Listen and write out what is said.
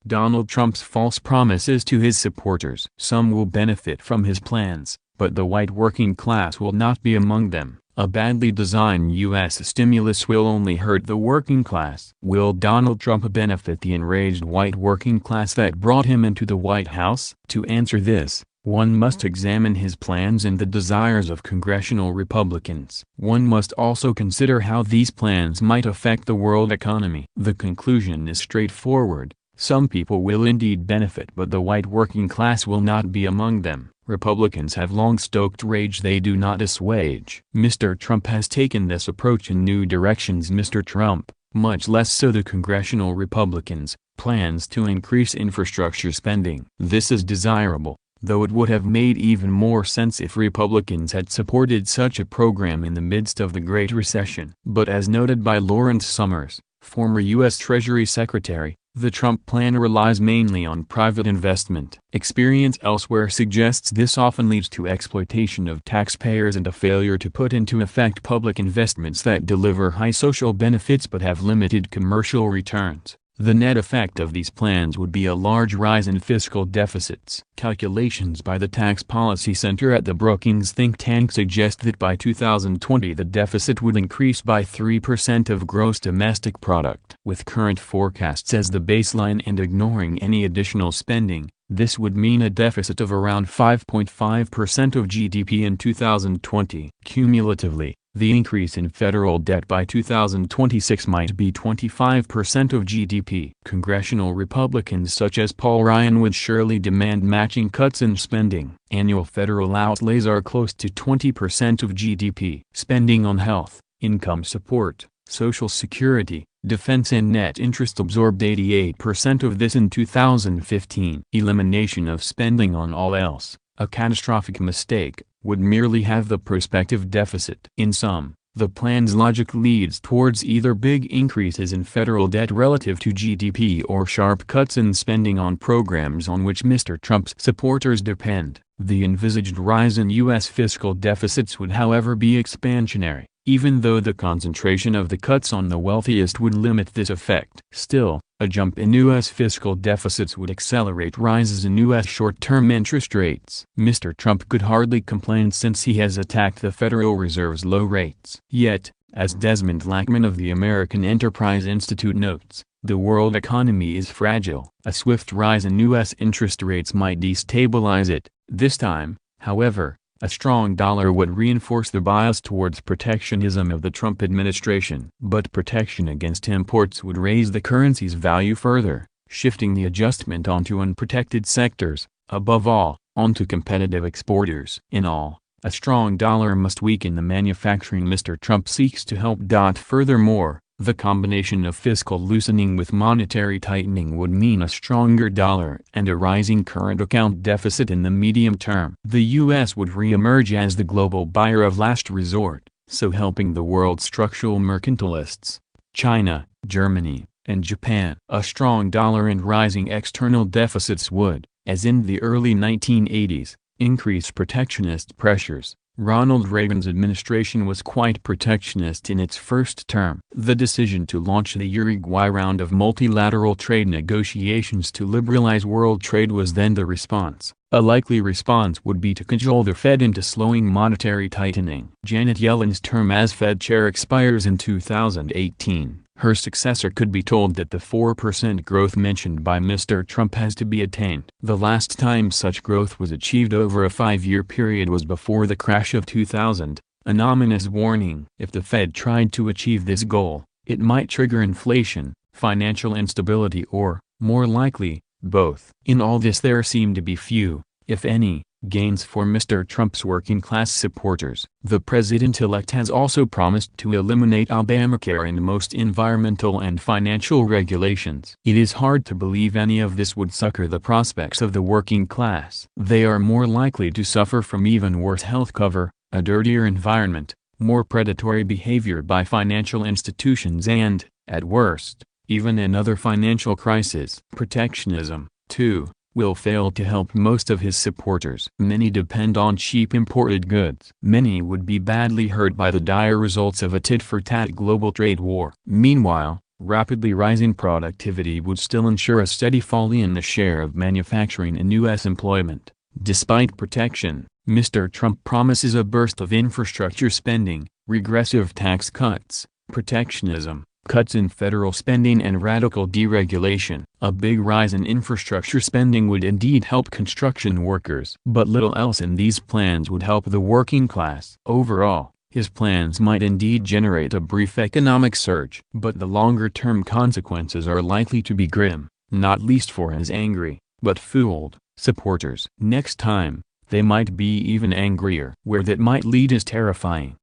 Donald Trump's false promises to his supporters. Some will benefit from his plans, but the white working class will not be among them. A badly designed U.S. stimulus will only hurt the working class. Will Donald Trump benefit the enraged white working class that brought him into the White House? To answer this, one must examine his plans and the desires of congressional Republicans. One must also consider how these plans might affect the world economy. The conclusion is straightforward. Some people will indeed benefit, but the white working class will not be among them. Republicans have long stoked rage they do not assuage. Mr. Trump has taken this approach in new directions. Mr. Trump, much less so the congressional Republicans, plans to increase infrastructure spending. This is desirable, though it would have made even more sense if Republicans had supported such a program in the midst of the Great Recession. But as noted by Lawrence Summers, former U.S. Treasury Secretary, the Trump plan relies mainly on private investment. Experience elsewhere suggests this often leads to exploitation of taxpayers and a failure to put into effect public investments that deliver high social benefits but have limited commercial returns. The net effect of these plans would be a large rise in fiscal deficits. Calculations by the Tax Policy Center at the Brookings think tank suggest that by 2020 the deficit would increase by 3% of gross domestic product. With current forecasts as the baseline and ignoring any additional spending, this would mean a deficit of around 5.5% of GDP in 2020. Cumulatively, the increase in federal debt by 2026 might be 25% of GDP. Congressional Republicans such as Paul Ryan would surely demand matching cuts in spending. Annual federal outlays are close to 20% of GDP. Spending on health, income support, Social Security, defense and net interest absorbed 88% of this in 2015. Elimination of spending on all else, a catastrophic mistake, would merely have the prospective deficit. In sum, the plan's logic leads towards either big increases in federal debt relative to GDP or sharp cuts in spending on programs on which Mr. Trump's supporters depend. The envisaged rise in U.S. fiscal deficits would however be expansionary, even though the concentration of the cuts on the wealthiest would limit this effect. Still, a jump in U.S. fiscal deficits would accelerate rises in U.S. short-term interest rates. Mr. Trump could hardly complain since he has attacked the Federal Reserve's low rates. Yet, as Desmond Lackman of the American Enterprise Institute notes, the world economy is fragile. A swift rise in U.S. interest rates might destabilize it. This time, however, a strong dollar would reinforce the bias towards protectionism of the Trump administration. But protection against imports would raise the currency's value further, shifting the adjustment onto unprotected sectors, above all, onto competitive exporters. In all, a strong dollar must weaken the manufacturing Mr. Trump seeks to help. Furthermore, the combination of fiscal loosening with monetary tightening would mean a stronger dollar and a rising current account deficit in the medium term. The U.S. would re-emerge as the global buyer of last resort, so helping the world's structural mercantilists, China, Germany, and Japan. A strong dollar and rising external deficits would, as in the early 1980s, increase protectionist pressures. Ronald Reagan's administration was quite protectionist in its first term. The decision to launch the Uruguay round of multilateral trade negotiations to liberalize world trade was then the response. A likely response would be to cajole the Fed into slowing monetary tightening. Janet Yellen's term as Fed chair expires in 2018. Her successor could be told that the 4% growth mentioned by Mr. Trump has to be attained. The last time such growth was achieved over a 5-year period was before the crash of 2000, an ominous warning. If the Fed tried to achieve this goal, it might trigger inflation, financial instability or, more likely, both. In all this there seem to be few, if any, gains for Mr. Trump's working-class supporters. The president-elect has also promised to eliminate Obamacare and most environmental and financial regulations. It is hard to believe any of this would succor the prospects of the working class. They are more likely to suffer from even worse health cover, a dirtier environment, more predatory behavior by financial institutions and, at worst, even another financial crisis. Protectionism, too, will fail to help most of his supporters. Many depend on cheap imported goods. Many would be badly hurt by the dire results of a tit-for-tat global trade war. Meanwhile, Rapidly rising productivity would still ensure a steady fall in the share of manufacturing in U.S. employment. Despite protection, Mr. Trump promises a burst of infrastructure spending, regressive tax cuts, protectionism, cuts in federal spending and radical deregulation. A big rise in infrastructure spending would indeed help construction workers. But little else in these plans would help the working class. Overall, his plans might indeed generate a brief economic surge. But the longer-term consequences are likely to be grim, not least for his angry, but fooled, supporters. Next time, they might be even angrier. Where that might lead is terrifying.